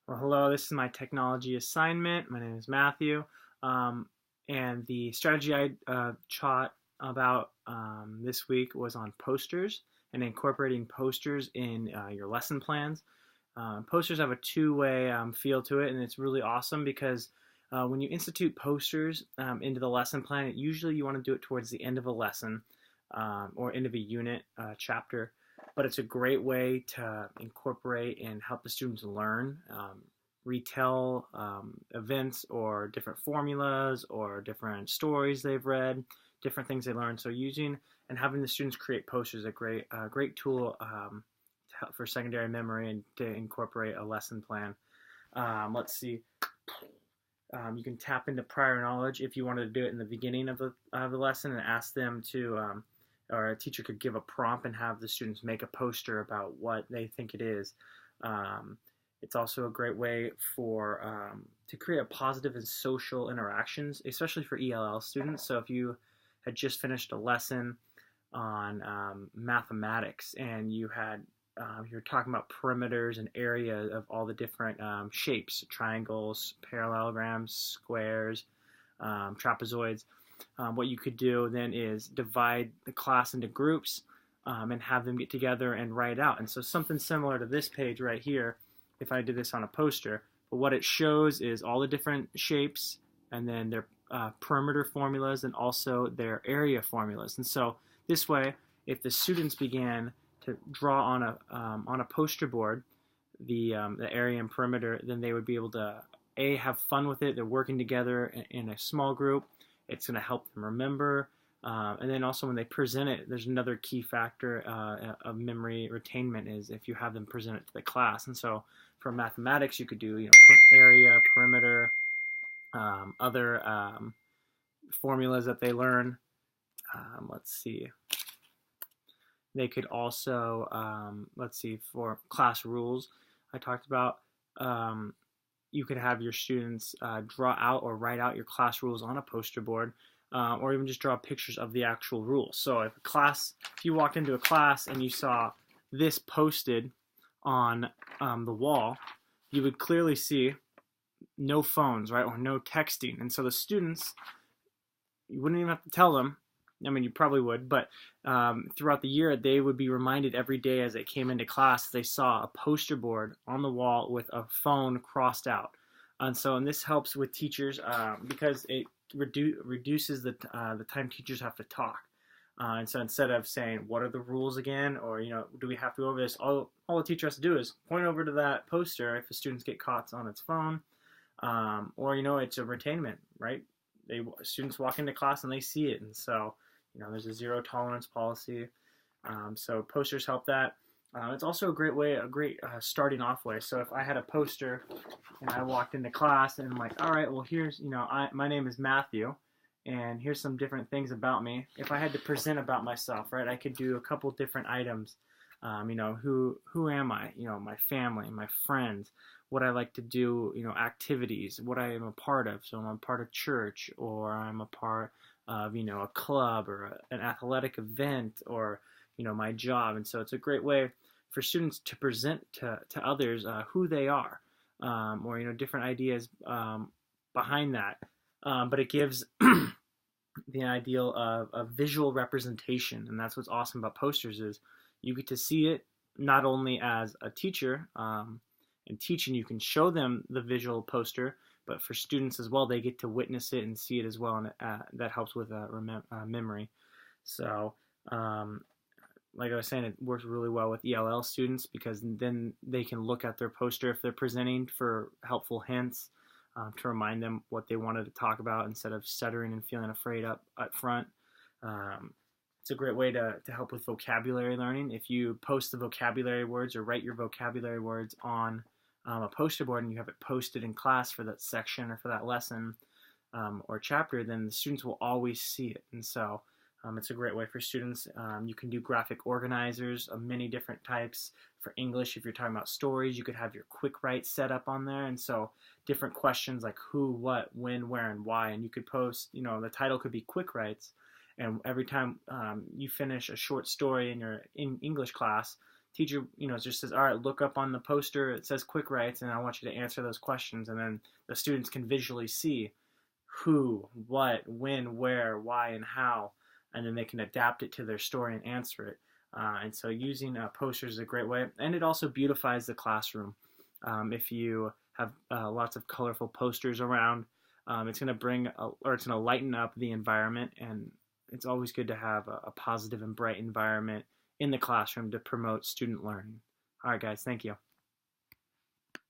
Well, hello, this is my technology assignment. My name is Matthew. Um, and the strategy I taught about this week was on posters and incorporating posters in your lesson plans. Posters have a two-way feel to it, and it's really awesome because when you institute posters into the lesson plan, usually you want to do it towards the end of a lesson or end of a unit chapter. But it's a great way to incorporate and help the students learn, retell events or different formulas or different stories they've read, different things they learned. So using and having the students create posters is a great tool for secondary memory and to incorporate a lesson plan. Let's see. You can tap into prior knowledge if you wanted to do it in the beginning of the lesson and ask them to, or a teacher could give a prompt and have the students make a poster about what they think it is. It's also a great way for to create a positive and social interactions, especially for ELL students. So if you had just finished a lesson on mathematics and you're talking about perimeters and areas of all the different shapes, triangles, parallelograms, squares, trapezoids. What you could do then is divide the class into groups and have them get together and write out. And so something similar to this page right here, if I did this on a poster, but what it shows is all the different shapes and then their perimeter formulas and also their area formulas. And so this way, if the students began to draw on a poster board the area and perimeter, then they would be able to have fun with it. They're working together in a small group. It's going to help them remember. And then also when they present it, there's another key factor of memory retainment is if you have them present it to the class. And so for mathematics, you could do area, perimeter, other formulas that they learn. Let's see. They could also, let's see, for class rules, I talked about, you could have your students draw out or write out your class rules on a poster board, or even just draw pictures of the actual rules. So if you walked into a class and you saw this posted on the wall, you would clearly see no phones, right, or no texting. And so the students, you wouldn't even have to tell them. I mean, you probably would, but throughout the year, they would be reminded every day as they came into class, they saw a poster board on the wall with a phone crossed out. And this helps with teachers because it reduces the time teachers have to talk. And so instead of saying, what are the rules again? Or, do we have to go over this? All the teacher has to do is point over to that poster if the students get caught on its phone. Or, it's a retainment, right? Students walk into class and they see it. And so, there's a zero tolerance policy. So posters help that. It's also a great starting off way. So if I had a poster and I walked into class and I'm like, all right, well, here's, my name is Matthew and here's some different things about me. If I had to present about myself, right, I could do a couple different items. Who am I? My family, my friends, what I like to do, activities, what I am a part of. So I'm a part of church, or I'm a part of, a club or an athletic event, or, my job. And so it's a great way for students to present to others who they are, or, different ideas behind that. But it gives the ideal of a visual representation. And that's what's awesome about posters is you get to see it not only as a teacher and teaching, you can show them the visual poster, but for students as well, they get to witness it and see it as well, and that helps with memory. So, like I was saying, it works really well with ELL students because then they can look at their poster if they're presenting for helpful hints to remind them what they wanted to talk about instead of stuttering and feeling afraid up front. It's a great way to help with vocabulary learning. If you post the vocabulary words or write your vocabulary words on a poster board and you have it posted in class for that section or for that lesson or chapter, then the students will always see it. And so it's a great way for students. You can do graphic organizers of many different types. For English, if you're talking about stories, you could have your quick write set up on there. And so different questions like who, what, when, where, and why. And you could post, the title could be quick writes. And every time you finish a short story in your English class, teacher, just says, all right, look up on the poster. It says quick writes, and I want you to answer those questions. And then the students can visually see who, what, when, where, why, and how, and then they can adapt it to their story and answer it. And so using posters is a great way, and it also beautifies the classroom. If you have lots of colorful posters around, it's going to lighten up the environment, and it's always good to have a positive and bright environment in the classroom to promote student learning. All right, guys, thank you.